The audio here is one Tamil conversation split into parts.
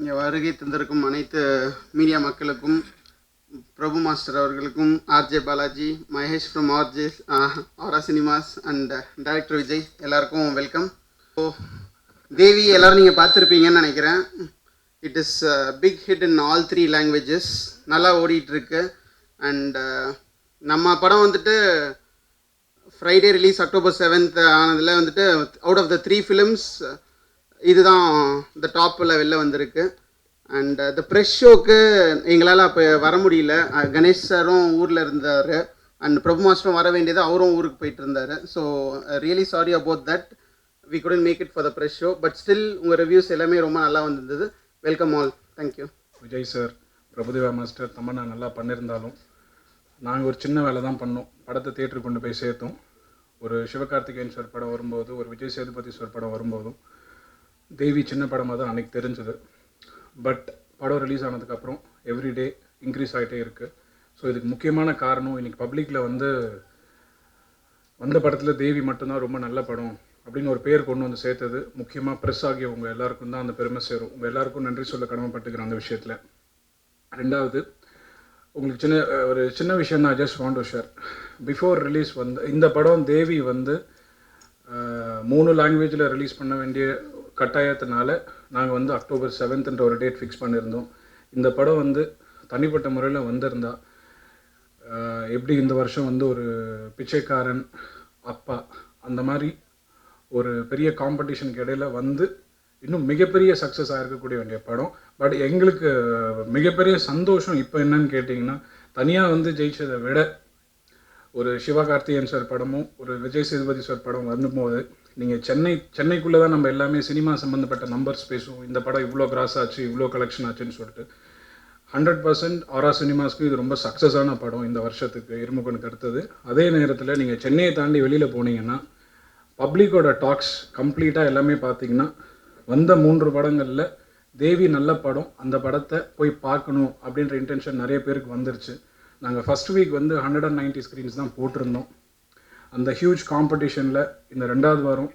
இங்கே வருகை தந்திருக்கும் அனைத்து மீடியா மக்களுக்கும், பிரபு மாஸ்டர் அவர்களுக்கும், RJ Balaji, Mahesh from RJ Aura Cinemas and director Vijay எல்லாருக்கும் வெல்கம். ஸோ தேவி எல்லோரும் நீங்கள் பார்த்துருப்பீங்கன்னு நினைக்கிறேன். It is big hit in all 3 languages. நல்லா ஓடிட்டுருக்கு. அண்ட் நம்ம படம் வந்துட்டு ஃப்ரைடே ரிலீஸ் October 7th ஆனதில் வந்துட்டு அவுட் ஆஃப் த 3 ஃபிலிம்ஸ் இதுதான் இந்த டாப்பில் வெளில வந்திருக்கு. அண்ட் த ப்ரெஷ் ஷோக்கு எங்களால் அப்போ வர முடியல. கணேஷ் சாரும் ஊரில் இருந்தார் அண்ட் பிரபு மாஸ்டரும் வர வேண்டியது, அவரும் ஊருக்கு போயிட்டு இருந்தார். So really sorry about that, we couldn't make it for the press show. But still உங்கள் ரிவ்யூஸ் எல்லாமே ரொம்ப நல்லா வந்திருந்தது. Welcome all. Thank you. Vijay sir, Prabhudeva master, Tamannaah நல்லா பண்ணியிருந்தாலும் நாங்கள் ஒரு சின்ன வேலை தான் பண்ணோம். படத்தை தேட்டருக்கு கொண்டு போய் சேர்த்தோம். ஒரு சிவகார்த்திகேயன் சார் படம் வரும்போது, ஒரு விஜய் சேதுபதி சார் படம் வரும்போதும் தேவி சின்ன படமாக தான் அன்றைக்கி தெரிஞ்சுது. பட் படம் ரிலீஸ் ஆனதுக்கப்புறம் எவ்ரிடே இன்க்ரீஸ் ஆகிட்டே இருக்குது. ஸோ இதுக்கு முக்கியமான காரணம், இன்றைக்கி பப்ளிக்கில் வந்த படத்தில் தேவி மட்டும்தான் ரொம்ப நல்ல படம் அப்படின்னு ஒரு பேர் கொண்டு வந்து சேர்த்தது. முக்கியமாக ப்ரெஸ் ஆகியவங்க எல்லாருக்கும் தான் அந்த பெருமை சேரும். உங்கள் எல்லாருக்கும் நன்றி சொல்ல கடமைப்பட்டுக்கிறேன் அந்த விஷயத்தில். ரெண்டாவது, உங்களுக்கு ஒரு சின்ன விஷயம் தான் just want to share. Before release இந்த படம் தேவி 3 லாங்குவேஜில் ரிலீஸ் பண்ண வேண்டிய கட்டாயத்தினால நாங்கள் October 7th ஒரு டேட் ஃபிக்ஸ் பண்ணியிருந்தோம். இந்த படம் தனிப்பட்ட முறையில் வந்திருந்தா எப்படி இந்த வருஷம் ஒரு பிச்சைக்காரன், அப்பா, அந்த மாதிரி ஒரு பெரிய காம்படிஷனுக்கு இடையில் இன்னும் மிகப்பெரிய சக்ஸஸ் ஆகிருக்கக்கூடிய வேண்டிய படம். பட் எங்களுக்கு மிகப்பெரிய சந்தோஷம் இப்போ என்னன்னு கேட்டிங்கன்னா, தனியாக ஜெயிச்சதை விட ஒரு சிவகார்த்திகேயன் சார் படமும் ஒரு விஜய் சேதுபதி சார் படம் வரும்போது, நீங்கள் சென்னைக்குள்ளே தான் நம்ம எல்லாமே சினிமா சம்மந்தப்பட்ட நம்பர்ஸ் பேசுவோம். இந்த படம் இவ்வளோ கிராஸ் ஆச்சு, இவ்வளோ கலெக்ஷன் ஆச்சுன்னு சொல்லிட்டு. 100% ஆரா சினிமாஸ்க்கு இது ரொம்ப சக்ஸஸான படம் இந்த வருஷத்துக்கு, இருமுகனுக்கு அடுத்தது. அதே நேரத்தில் நீங்கள் சென்னையை தாண்டி வெளியில் போனீங்கன்னா பப்ளிக்கோட டாக்ஸ் கம்ப்ளீட்டாக எல்லாமே பார்த்தீங்கன்னா, வந்த 3 படங்களில் தேவி நல்ல படம், அந்த படத்தை போய் பார்க்கணும் அப்படின்ற இன்டென்ஷன் நிறைய பேருக்கு வந்துருச்சு. நாங்கள் ஃபஸ்ட் வீக் 190 ஸ்க்ரீன்ஸ் தான் போட்டிருந்தோம். அந்த ஹியூஜ் காம்படிஷனில் இந்த 2வது வாரம்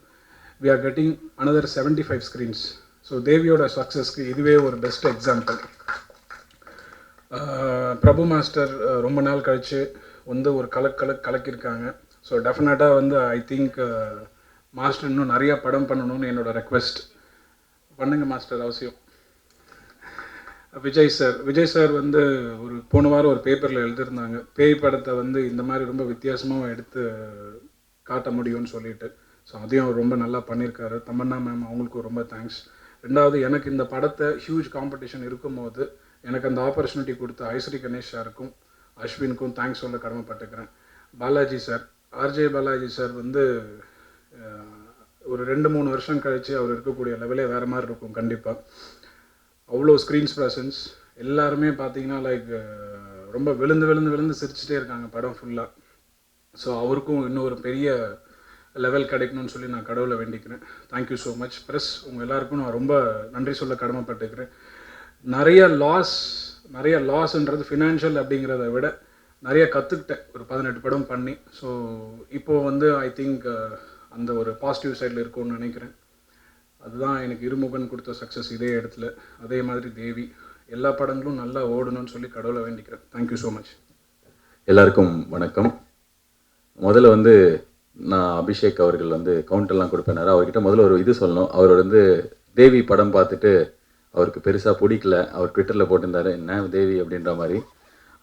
we are getting another 75 screens. So தேவியோட சக்ஸஸ்க்கு இதுவே ஒரு பெஸ்ட் எக்ஸாம்பிள். பிரபு மாஸ்டர் ரொம்ப நாள் கழித்து ஒரு கலக்கியிருக்காங்க. ஸோ டெஃபினட்டாக ஐ திங்க் மாஸ்டர் இன்னும் நிறையா படம் பண்ணணும்னு என்னோடய ரெக்வெஸ்ட். பண்ணுங்க மாஸ்டர், அவசியம். விஜய் சார் ஒரு போன வாரம் ஒரு பேப்பரில் எழுதியிருந்தாங்க, பேய் படத்தை இந்த மாதிரி ரொம்ப வித்தியாசமாக எடுத்து காட்ட முடியும்னு சொல்லிட்டு. ஸோ அதையும் அவர் ரொம்ப நல்லா பண்ணியிருக்காரு. தமன்னா மேம், அவங்களுக்கும் ரொம்ப தேங்க்ஸ். ரெண்டாவது, எனக்கு இந்த படத்தை ஹியூஜ் காம்படிஷன் இருக்கும்போது எனக்கு அந்த ஆப்பர்ச்சுனிட்டி கொடுத்த ஐஸ்ரீ கணேஷ் சாருக்கும் அஸ்வினுக்கும் தேங்க்ஸ் சொல்ல கடமைப்பட்டுக்கிறேன். Balaji sir, RJ Balaji sir ஒரு 2-3 வருஷம் கழித்து அவர் இருக்கக்கூடிய லெவலே வேறு மாதிரி இருக்கும் கண்டிப்பாக. அவ்வளோ ஸ்க்ரீன்ஸ் ப்ரெசன்ஸ், எல்லாருமே பார்த்தீங்கன்னா லைக் ரொம்ப விழுந்து சிரிச்சுட்டே இருக்காங்க படம் ஃபுல்லாக. ஸோ அவருக்கும் இன்னும் ஒரு பெரிய லெவல் கிடைக்கணும்னு சொல்லி நான் கடவுளை வேண்டிக்கிறேன். Thank you so much. ப்ரெஸ் உங்கள் எல்லாருக்கும் நான் ரொம்ப நன்றி சொல்ல கடமைப்பட்டுக்கிறேன். நிறைய லாஸ்ன்றது ஃபினான்ஷியல் அப்படிங்கிறத விட நிறைய கற்றுக்கிட்டேன் ஒரு 18 படம் பண்ணி. ஸோ இப்போது ஐ திங்க் அந்த ஒரு பாசிட்டிவ் சைடில் இருக்கும்னு நினைக்கிறேன். அதுதான் எனக்கு இருமுகன் கொடுத்த சக்ஸஸ் இதே இடத்துல. அதே மாதிரி தேவி, எல்லா படங்களும் நல்லா ஓடணும்னு சொல்லி கடவுளை வேண்டிக்கிறேன். Thank you so much. எல்லாருக்கும் வணக்கம். முதல்ல நான் அபிஷேக் அவர்கள் கவுண்டர்லாம் கொடுப்பேனாரு. அவர்கிட்ட முதல்ல ஒரு இது சொல்லணும். அவர் தேவி படம் பார்த்துட்டு அவருக்கு பெருசாக பிடிக்கல. அவர் ட்விட்டரில் போட்டிருந்தாரு, என்ன தேவி அப்படின்ற மாதிரி.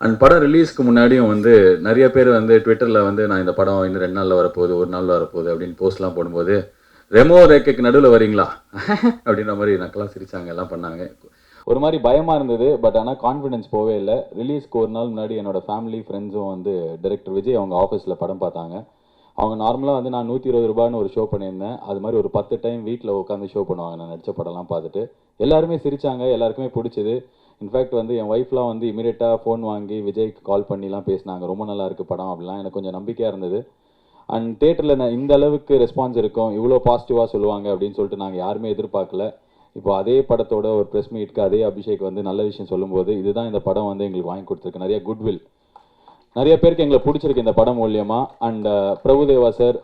அண்ட் படம் ரிலீஸ்க்கு முன்னாடியும் நிறைய பேர் ட்விட்டரில் நான் இந்த படம் இன்னும் 2 நாளில் வரப்போகுது, 1 நாளில் வரப்போகுது அப்படின்னு போஸ்ட்லாம் போடும்போது, ரெமோ ரேக்கைக்கு நடுவில் வரீங்களா அப்படின்ற மாதிரி நக்கெல்லாம் சிரித்தாங்க, எல்லாம் பண்ணாங்க. ஒரு மாதிரி பயமாக இருந்தது. பட் ஆனால் கான்ஃபிடென்ஸ் போவே இல்லை. ரிலீஸ்க்கு ஒரு நாள் முன்னாடி என்னோடய ஃபேமிலி ஃப்ரெண்ட்ஸும் டைரக்டர் விஜய் அவங்க ஆஃபீஸில் படம் பார்த்தாங்க. அவங்க நார்மலாக நான் 120 ரூபான்னு ஒரு ஷோ பண்ணியிருந்தேன். அது மாதிரி ஒரு 10 டைம் வீட்டில் உட்காந்து ஷோ பண்ணுவாங்க நான் நடித்த படம்லாம் பார்த்துட்டு. எல்லாருமே சிரித்தாங்க, எல்லாருக்குமே பிடிச்சிது. இன்ஃபேக்ட் என் ஒய்ஃப்லாம் இமீடியட்டாக ஃபோன் வாங்கி விஜய்க்கு கால் பண்ணிலாம் பேசினாங்க, ரொம்ப நல்லா இருக்குது படம் அப்படிலாம். எனக்கு கொஞ்சம் நம்பிக்கையாக இருந்தது. அண்ட் தேட்டரில் நான் இந்த அளவுக்கு ரெஸ்பான்ஸ் இருக்கும், இவ்வளோ பாசிட்டிவாக சொல்லுவாங்க அப்படின்னு சொல்லிட்டு நாங்கள் யாருமே எதிர்பார்க்கல. இப்போ அதே படத்தோட ஒரு ப்ரெஸ் மீட்க்கு அதே அபிஷேக் நல்ல விஷயம் சொல்லும்போது, இதுதான் இந்த படம் எங்களுக்கு வாங்கி கொடுத்துருக்கு, நிறைய குட்வில். நிறைய பேருக்கு எங்களை பிடிச்சிருக்கு இந்த படம் மூலியமாக. அண்ட் பிரபுதேவா சார்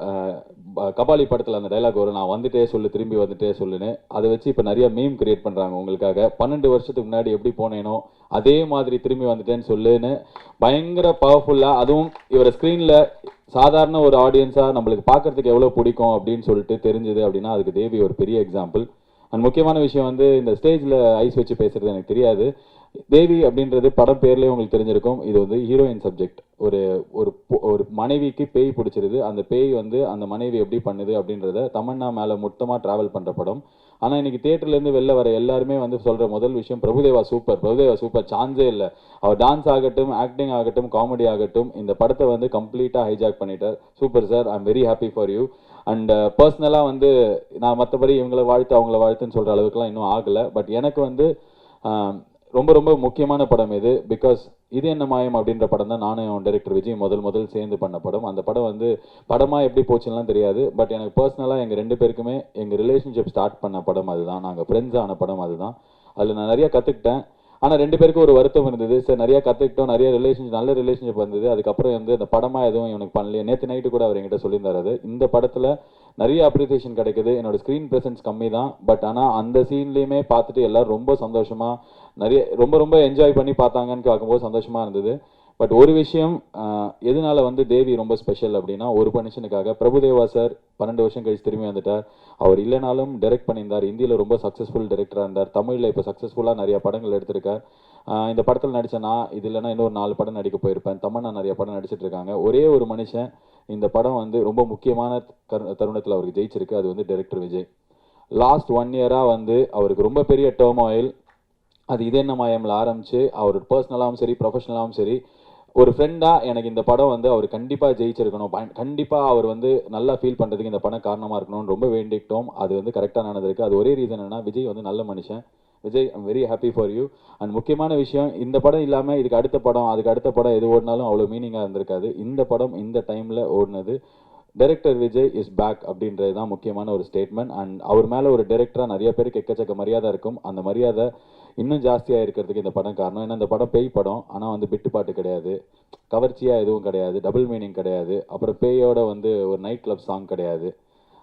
கபாலி படத்தில் அந்த டைலாக் வரும், நான் வந்துட்டே சொல்லு திரும்பி வந்துட்டே சொல்லுன்னு. அதை வச்சு இப்போ நிறைய மீம் கிரியேட் பண்ணுறாங்க உங்களுக்காக. 12 வருஷத்துக்கு முன்னாடி எப்படி போனேனோ அதே மாதிரி திரும்பி வந்துட்டேன்னு சொல்லுன்னு பயங்கர பவர்ஃபுல்லாக, அதுவும் இவரை ஸ்க்ரீனில் சாதாரண ஒரு ஆடியன்ஸாக நம்மளுக்கு பார்க்குறதுக்கு எவ்வளோ பிடிக்கும் அப்படின்னு சொல்லிட்டு தெரிஞ்சுது அப்படின்னா அதுக்கு தேவி ஒரு பெரிய எக்ஸாம்பிள். அண்ட் முக்கியமான விஷயம் வந்து இந்த ஸ்டேஜில் ஐஸ் வச்சு பேசுகிறது எனக்கு தெரியாது. தேவி அப்படின்றது படம் பேர்லேயே உங்களுக்கு தெரிஞ்சிருக்கும், இது வந்து ஹீரோயின் சப்ஜெக்ட். ஒரு ஒரு ஒரு மனைவிக்கு பேய் பிடிச்சிருது, அந்த பேய் வந்து அந்த மனைவி எப்படி பண்ணுது அப்படின்றத தமன்னா மேலே மொத்தமாக ட்ராவல் பண்ணுற படம். ஆனால் இன்னைக்கு தேட்டர்லேருந்து வெளில வர எல்லாருமே வந்து சொல்கிற முதல் விஷயம் பிரபுதேவா சூப்பர், பிரபுதேவா சூப்பர், சான்ஸே இல்லை. அவர் டான்ஸ் ஆகட்டும், ஆக்டிங் ஆகட்டும், காமெடி ஆகட்டும், இந்த படத்தை வந்து கம்ப்ளீட்டாக ஹைஜாக் பண்ணிட்டார். Super sir, I am very happy for you. And பர்சனலாக வந்து நான் மற்றபடி இவங்களை வாழ்த்து அவங்கள வாழ்த்துன்னு சொல்கிற அளவுக்குலாம் இன்னும் ஆகலை. பட் எனக்கு வந்து ரொம்ப ரொம்ப முக்கியமான படம் இது. பிகாஸ் இது என்ன மாயம் அப்படின்ற படம் தான் நானும் டைரக்டர் விஜய் முதல் சேர்ந்து பண்ண படம். அந்த படம் வந்து படமாக எப்படி போச்சுலாம் தெரியாது. பட் எனக்கு பர்சனலாக எங்கள் 2 பேருக்குமே எங்கள் ரிலேஷன்ஷிப் ஸ்டார்ட் பண்ண படம் அதுதான். நாங்கள் ஃப்ரெண்ட்ஸ் ஆன படம் அதுதான். அதில் நான் நிறையா கற்றுக்கிட்டேன். ஆனால் 2 பேருக்கும் ஒரு வருத்தம் இருந்தது. சார் நிறையா கற்றுக்கிட்டோம், நிறைய நல்ல ரிலேஷன்ஷிப் வந்தது. அதுக்கப்புறம் வந்து இந்த படமாக எதுவும் எனக்கு பண்ணலையே. நேற்று நைட்டு கூட அவர் என்கிட்ட சொல்லியிருந்தாரு. இந்த படத்தில் நிறைய அப்ரிசியேஷன் கிடைக்குது. என்னோட ஸ்க்ரீன் ப்ரெசன்ஸ் கம்மி தான். பட் ஆனால் அந்த சீன்லேயுமே பார்த்துட்டு எல்லோரும் ரொம்ப சந்தோஷமாக நிறைய ரொம்ப என்ஜாய் பண்ணி பார்த்தாங்கன்னு பார்க்கும்போது சந்தோஷமாக இருந்தது. பட் ஒரு விஷயம் எதனால வந்து தேவி ரொம்ப ஸ்பெஷல் அப்படின்னா, ஒரு மனுஷனுக்காக பிரபுதேவா சார் 12 வருஷம் கழிச்சு திரும்பி வந்துட்டார். அவர் இல்லைனாலும் டைரக்ட் பண்ணியிருந்தார். இந்தியில் ரொம்ப சக்ஸஸ்ஃபுல் டைரக்டராக இருந்தார். தமிழில் இப்போ சக்ஸஸ்ஃபுல்லாக நிறைய படங்கள் எடுத்திருக்கார். இந்த படத்தில் நடித்தேன்னா இது இல்லைன்னா இன்னொரு 4 படம் நடிக்க போயிருப்பேன். தமன்னா நிறைய படம் நடிச்சிட்டு இருக்காங்க. ஒரே ஒரு மனுஷன் இந்த படம் வந்து ரொம்ப முக்கியமான தருணத்தில் அவருக்கு ஜெயிச்சிருக்கு. அது வந்து டைரக்டர் விஜய். லாஸ்ட் 1 இயராக வந்து அவருக்கு ரொம்ப பெரிய டர்ம் ஆயில், அது இது என்ன மாயம்ல ஆரம்பிச்சு அவர் பர்சனலாகவும் சரி ப்ரொஃபஷனலாகவும் சரி ஒரு ஃப்ரெண்டாக எனக்கு இந்த படம் வந்து அவர் கண்டிப்பாக ஜெயிச்சிருக்கணும், கண்டிப்பாக அவர் வந்து நல்லா ஃபீல் பண்ணுறதுக்கு இந்த படம் காரணமாக இருக்கணும்னு ரொம்ப வேண்டிக்கிட்டோம். அது வந்து கரெக்டாக நடந்திருக்கு. அது ஒரே ரீசன் என்னன்னா, விஜய் வந்து நல்ல மனுஷன். Vijay, I'm very happy for you. And முக்கியமான விஷயம், இந்த படம் இல்லாமல் இதுக்கு அடுத்த படம் எது ஓடினாலும் அவ்வளோ மீனிங்காக இருந்திருக்காது. இந்த படம் இந்த டைமில் ஓடினது. டைரக்டர் விஜய் இஸ் பேக் அப்படின்றது தான் முக்கியமான ஒரு ஸ்டேட்மெண்ட். அண்ட் அவர் மேலே ஒரு டைரக்டராக நிறைய பேருக்கு எக்கச்சக்க மரியாதை இருக்கும். அந்த மரியாதை இன்னும் ஜாஸ்தியாக இருக்கிறதுக்கு இந்த படம் காரணம். ஏன்னா இந்த படம் பேய் படம், ஆனால் வந்து பிட்டு பாட்டு கிடையாது, கவர்ச்சியாக எதுவும் கிடையாது, டபுள் மீனிங் கிடையாது, அப்புறம் பேயோட வந்து ஒரு நைட் கிளப் சாங் கிடையாது,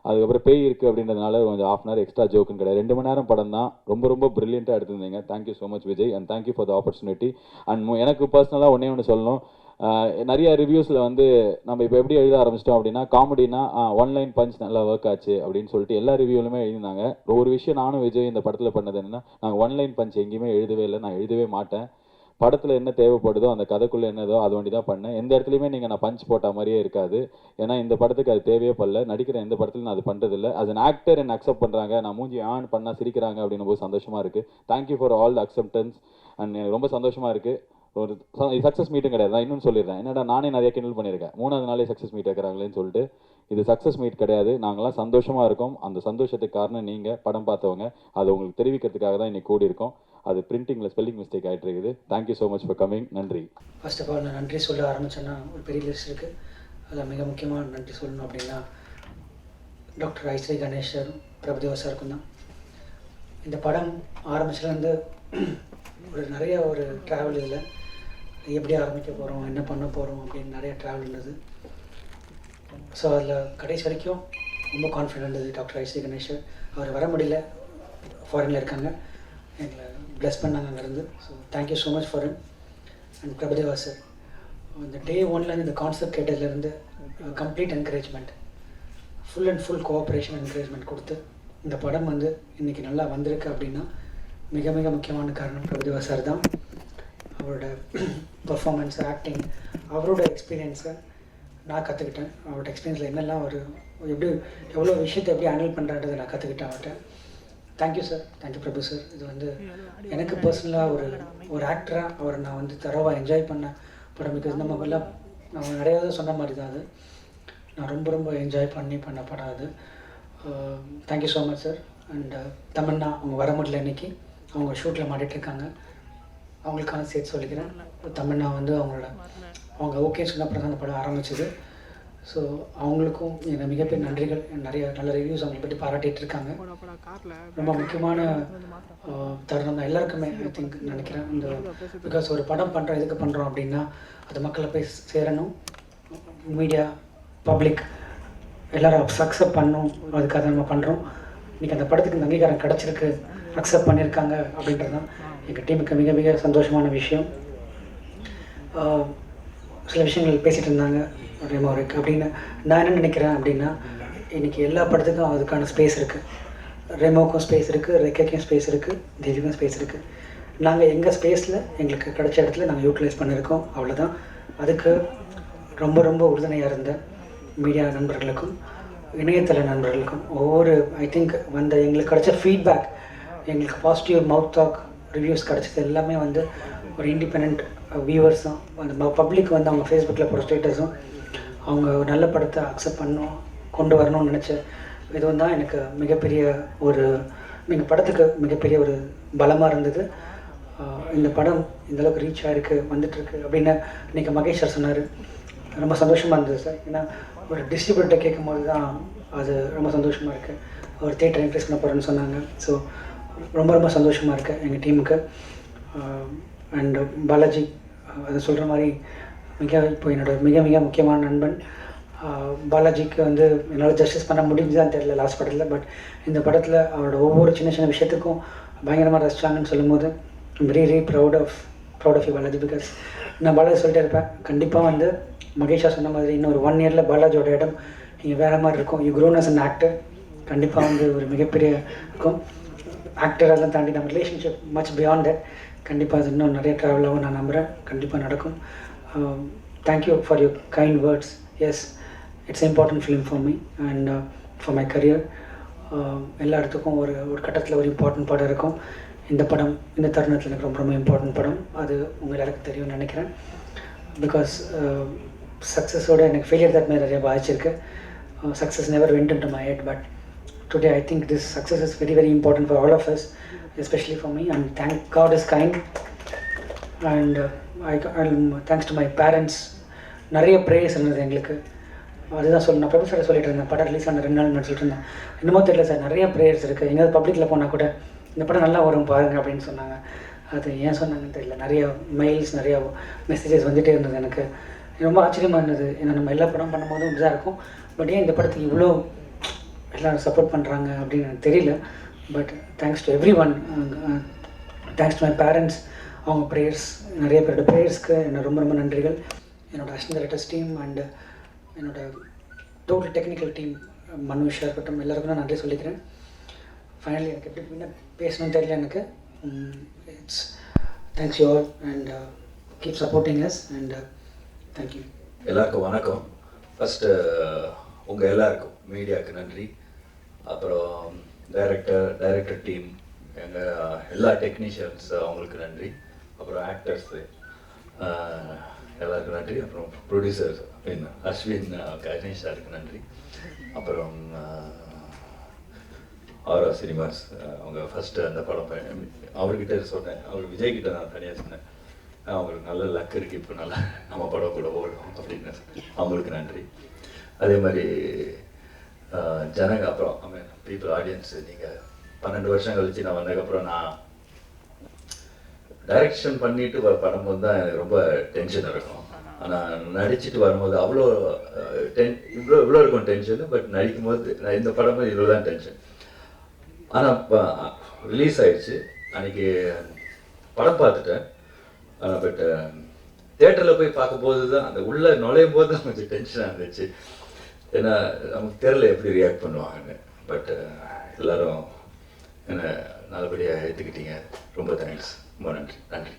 அதுக்கப்புறம் பேய் இருக்குது அப்படின்றதுனால கொஞ்சம் ½ hour எக்ஸ்ட்ரா ஜோக்குன்னு கிடையாது. 2 மணி நேரம் படம் தான். ரொம்ப ப்ரில்லியண்ட்டாக எடுத்திருந்தீங்க. Thank you so much Vijay, and thank you for the opportunity. And எனக்கு பர்சனலாக ஒன்று சொல்லணும். நிறைய ரிவ்யூஸில் வந்து நம்ம இப்போ எப்படி எழுத ஆரம்பிச்சிட்டோம் அப்படின்னா, காமெடினா 1 லைன் பஞ்ச் நல்லா ஒர்க் ஆச்சு அப்படின்னு சொல்லிட்டு எல்லா ரிவ்யூலுமே எழுதினாங்க. ஒரு விஷயம் நானும் விஜய் இந்த படத்தில் பண்ணது என்னென்னா, நாங்கள் 1 லைன் பஞ்ச் எங்கேயுமே எழுதவே இல்லை, நான் எழுதவே மாட்டேன். படத்தில் என்ன தேவைப்படுதோ அந்த கதைக்குள்ளே என்னதோ அது வண்டி தான் பண்ணேன். எந்த இடத்துலையுமே நீங்கள் நான் பஞ்ச் போட்ட மாதிரியே இருக்காது. ஏன்னா இந்த படத்துக்கு அது தேவையே படல. நடிக்கிற எந்த படத்துலையும் நான் அது பண்ணுறதில்லை. as an actor என்ன அக்செப்ட் பண்ணுறாங்க, நான் மூஞ்சி ஆன் பண்ணால் சிரிக்கிறாங்க அப்படின்னும் போது சந்தோஷமாக இருக்குது. Thank you for all the acceptance. And எனக்கு ரொம்ப சந்தோஷமாக இருக்குது. ஒரு சக்ஸஸ் மீட்டும் கிடையாது. நான் இன்னும் சொல்லிடுறேன், என்னடா நானே நிறைய கிண்டல் பண்ணியிருக்கேன், 3வது நாளே சக்ஸஸ் மீட் வைக்கிறாங்களேன்னு சொல்லிட்டு. இது சக்ஸஸ் மீட் கிடையாது. நாங்களாம் சந்தோஷமாக இருக்கோம். அந்த சந்தோஷத்துக்கு காரணம் நீங்கள் படம் பார்த்தவங்க. அதை உங்களுக்கு தெரிவிக்கிறதுக்காக தான் இன்னைக்கு கூடி இருக்கோம். அது பிரிண்டிங்கில் ஸ்பெல்லிங் மிஸ்டேக் ஆகிட்டு இருக்குது. Thank you so much for coming. நன்றி. ஃபர்ஸ்ட் ஆஃப் ஆல் நான் நன்றி சொல்ல ஆரம்பித்தேன்னா ஒரு பெரிய லிஸ்ட் இருக்குது. அதில் மிக முக்கியமாக நன்றி சொல்லணும் அப்படின்னா டாக்டர் ஐஸ்ரீ கணேஷர், பிரபுதேவா சாருக்கும் தான். இந்த படம் ஆரம்பிச்சிலேருந்து நிறைய ட்ராவல் இதில் எப்படி ஆரம்பிக்க போகிறோம், என்ன பண்ண போகிறோம் அப்படின்னு நிறைய ட்ராவல் இருந்தது. ஸோ அதில் கடைசி வரைக்கும் ரொம்ப கான்ஃபிடென்ட் இருந்தது. டாக்டர் ஐஸ்ரீ கணேஷர் அவர் வர முடியல, ஃபாரினில் இருக்காங்க, எங்களை ப்ளஸ் பண்ணாங்க அங்கேருந்து. So thank you so much for him. And Prabhudeva sir, இந்த டே 1லேருந்து இந்த கான்செப்ட் கேட்டதுலேருந்து complete encouragement, full and full cooperation encouragement கொடுத்து இந்த படம் வந்து இன்றைக்கி நல்லா வந்திருக்கு அப்படின்னா மிக மிக முக்கியமான காரணம் பிரபுதேவா சார் தான். அவரோட பர்ஃபார்மன்ஸ், ஆக்டிங், அவரோட எக்ஸ்பீரியன்ஸை நான் கற்றுக்கிட்டேன். அவரோட எக்ஸ்பீரியன்ஸில் என்னெல்லாம் எவ்வளோ விஷயத்தை எப்படி ஹேண்டில் பண்ணுறான்றதை நான் கற்றுக்கிட்டேன் அவர்கிட்ட. தேங்க்யூ சார், தேங்க்யூ பிரபு சார். இது வந்து எனக்கு பர்சனலாக ஒரு ஆக்டராக அவரை நான் வந்து தரவாக என்ஜாய் பண்ண படம். பிகாஸ் நம்ம எல்லாம் நான் நிறையா சொன்ன மாதிரி தான் அது. நான் ரொம்ப என்ஜாய் பண்ண படம் அது. Thank you so much sir. And Tamannaah அவங்க வர முடியல இன்றைக்கி, அவங்க ஷூட்டில் மாட்டிகிட்ருக்காங்க. அவங்களுக்கான சேர்த்து சொல்லிக்கிறேன். தமன்னா வந்து அவங்க ஓகே சொன்ன அப்புறம் தான் அந்த படம் ஆரம்பிச்சிது. ஸோ அவங்களுக்கும் எனக்கு மிகப்பெரிய நன்றிகள். நிறைய நல்ல ரிவ்யூஸ் அவங்களை பற்றி பாராட்டிகிட்டு இருக்காங்க. ரொம்ப முக்கியமான தருணம் தான் எல்லாருக்குமே ஐ திங்க் நினைக்கிறேன். இந்த பிகாஸ் ஒரு படம் பண்ணுறோம், எதுக்கு பண்ணுறோம் அப்படின்னா அது மக்களை போய் சேரணும், மீடியா பப்ளிக் எல்லோரும் அக்செப்ட் பண்ணணும், அதுக்காக நம்ம பண்ணுறோம். இன்றைக்கி அந்த படத்துக்கு இந்த அங்கீகாரம் கிடச்சிருக்கு, அக்செப்ட் பண்ணியிருக்காங்க அப்படின்றது தான் எங்கள் டீமுக்கு மிக மிக சந்தோஷமான விஷயம். சில விஷயங்கள் பேசிகிட்டு இருந்தாங்க ரெமோரிக் அப்படின்னு. நான் என்ன நினைக்கிறேன் அப்படின்னா இன்றைக்கி எல்லா படத்துக்கும் அதுக்கான ஸ்பேஸ் இருக்குது. ரெமோக்கும் ஸ்பேஸ் இருக்குது, ரெக்கைக்கும் ஸ்பேஸ் இருக்குது, தேவிக்கும் ஸ்பேஸ் இருக்குது. நாங்கள் எங்கள் ஸ்பேஸில் எங்களுக்கு கிடைச்ச இடத்துல நாங்கள் யூட்டிலைஸ் பண்ணியிருக்கோம், அவ்வளோதான். அதுக்கு ரொம்ப ரொம்ப உறுதுணையாக இருந்த மீடியா நண்பர்களுக்கும் இணையதள நண்பர்களுக்கும் ஒவ்வொரு ஐ திங்க் எங்களுக்கு கிடைச்ச ஃபீட்பேக், எங்களுக்கு பாசிட்டிவ் மவுத் டாக் ரிவ்யூஸ் கிடச்சது எல்லாமே ஒரு இண்டிபெண்ட் வியூவர்ஸும் அந்த பப்ளிக் அவங்க ஃபேஸ்புக்கில் போகிற ஸ்டேட்டஸும் அவங்க ஒரு நல்ல படத்தை அக்செப்ட் கொண்டு வரணும்னு நினச்ச இதுவும் தான் எனக்கு மிகப்பெரிய எங்கள் படத்துக்கு மிகப்பெரிய ஒரு பலமாக இருந்தது. இந்த படம் இந்தளவுக்கு ரீச் ஆகிருக்கு, வந்துட்டுருக்கு அப்படின்னு இன்றைக்கி மகேஷ் சார் சொன்னார். ரொம்ப சந்தோஷமாக இருந்தது சார். ஏன்னா ஒரு டிஸ்ட்ரிபியூட்டர் கேட்கும்போது தான் அது ரொம்ப சந்தோஷமாக இருக்குது. ஒரு தியேட்டர் இன்க்ரீஸ் பண்ண போகிறேன்னு சொன்னாங்க. ஸோ ரொம்ப ரொம்ப சந்தோஷமாக இருக்குது எங்கள் டீமுக்கு. அண்டு பாலாஜி அதை சொல்கிற மாதிரி இப்போ என்னோடய மிக மிக முக்கியமான நண்பன். பாலாஜிக்கு என்னால் ஜஸ்டிஸ் பண்ண முடிஞ்சுதான் தெரியல லாஸ்ட் படத்தில். பட் இந்த படத்தில் அவரோட ஒவ்வொரு சின்ன சின்ன விஷயத்துக்கும் பயங்கரமாக ரசிச்சாங்கன்னு சொல்லும்போது very proud of you Balaji. Because நான் பாலாஜி சொல்லிட்டே இருப்பேன், கண்டிப்பாக மகேஷா சொன்ன மாதிரி இன்னொரு 1 இயரில் பாலாஜியோட இடம் இங்கே வேறு மாதிரி இருக்கும். You grown as an actor. கண்டிப்பாக ஒரு மிகப்பெரிய இருக்கும். ஆக்டர் அதெல்லாம் தாண்டி நம்ம ரிலேஷன்ஷிப் மச் பியாண்ட் தட். கண்டிப்பாக அது இன்னும் நிறைய ட்ராவல் ஆகும் நான் நம்புகிறேன். கண்டிப்பாக நடக்கும். Thank you for your kind words. Yes, it's important film for me and for my career. எல்லா இடத்துக்கும் ஒரு கட்டத்தில் ஒரு இம்பார்ட்டன்ட் படம் இருக்கும். இந்த படம் இந்த தருணத்தில் எனக்கு ரொம்ப ரொம்ப இம்பார்ட்டன்ட் படம். அது உங்கள் எல்லாருக்கும் தெரியும்னு நினைக்கிறேன். பிகாஸ் சக்ஸஸோட எனக்கு ஃபெயிலியர் தான் நிறைய பாதிச்சிருக்கு. Success never went into my head. But today I think this success is very very important for all of us, especially for me, and thank God is kind. And thanks to my parents. நிறைய ப்ரேயர்ஸ் இருந்தது எங்களுக்கு. அதுதான் நான் ப்ரொஃபஸரை சொல்லிட்டு இருந்தேன், படம் ரிலீஸ் ஆன 2 நாள் முன்னாடி சொல்லிட்டு இருந்தேன். என்னமோ தெரியல சார், நிறைய ப்ரேயர்ஸ் இருக்குது. எங்கேயாவது பப்ளிக்கில் போனால் கூட இந்த படம் நல்லா வரும் பாருங்கள் அப்படின்னு சொன்னாங்க. அது ஏன் சொன்னாங்கன்னு தெரியல. நிறைய மெயில்ஸ், நிறையா மெசேஜஸ் வந்துகிட்டே இருந்தது. எனக்கு ரொம்ப ஆச்சரியமாக இருந்தது. ஏன்னா நம்ம எல்லா படம் பண்ணும்போதும் இப்படிதான் இருக்கும். பட் ஏன் இந்த படத்துக்கு இவ்வளோ எல்லோரும் சப்போர்ட் பண்ணுறாங்க அப்படின்னு எனக்கு தெரியல. But thanks to every one. Thanks to my parents. அவங்க ப்ரேயர்ஸ், நிறைய பேரோட ப்ரேயர்ஸ்க்கு என்ன ரொம்ப ரொம்ப நன்றிகள். என்னோடய அசிஸ்டன்ட் டைரக்டர்ஸ் டீம் அண்டு என்னோடய டோட்டல் டெக்னிக்கல் டீம், மனுஷாக இருக்கட்டும், எல்லாருக்கும் நான் நன்றி சொல்லிக்கிறேன். ஃபைனலி எனக்கு எப்படி என்ன பேசணும்னு தெரியல எனக்கு. It's thanks you all and keep supporting us and thank you. எல்லாருக்கும் வணக்கம். ஃபஸ்ட்டு உங்கள் எல்லாருக்கும் மீடியாவுக்கு நன்றி. அப்புறம் டைரக்டர் டீம், எங்கள் எல்லா டெக்னீஷியன்ஸ் அவங்களுக்கு நன்றி. அப்புறம் ஆக்டர்ஸு எல்லாருக்கும் நன்றி. அப்புறம் ப்ரொடியூசர்ஸ் அஸ்வின் கணேஷ் சாருக்கு நன்றி. அப்புறம் ஆரா சினிமாஸ் அவங்க ஃபஸ்ட்டு அந்த படம் அவர்கிட்ட சொன்னேன், அவர் விஜய்கிட்ட நான் தனியாக சொன்னேன், அவங்களுக்கு நல்ல லக் இருக்குது, இப்போ நல்லா நம்ம படம் கூட ஓடும் அப்படின்னு அவங்களுக்கு நன்றி. அதே மாதிரி ஜனங்க, அப்புறம் பீப்புள் ஆடியன்ஸு, நீங்கள் 12 வருஷம் கழிச்சு நான் வந்ததுக்கப்புறம் நான் டைரக்ஷன் பண்ணிட்டு வரும்போது தான் எனக்கு ரொம்ப டென்ஷன் இருக்கும். ஆனால் நடிச்சுட்டு வரும்போது அவ்வளோ இவ்வளோ இருக்கும் டென்ஷனு. பட் நடிக்கும்போது நான் இந்த படமும் இவ்வளோ தான் டென்ஷன். ஆனால் இப்போ ரிலீஸ் ஆகிடுச்சு, அன்றைக்கி படம் பார்த்துட்டேன். பட் தேட்டரில் போய் பார்க்கும்போது தான் அந்த உள்ளே நுழையும் போது தான் கொஞ்சம் டென்ஷனாக இருந்துச்சு. ஏன்னா நமக்கு தெரியல எப்படி ரியாக்ட் பண்ணுவாங்கன்னு. பட் எல்லோரும் என்னை நல்லபடியாக ஏற்றுக்கிட்டீங்க. ரொம்ப தேங்க்ஸ், ரொம்ப நன்றி.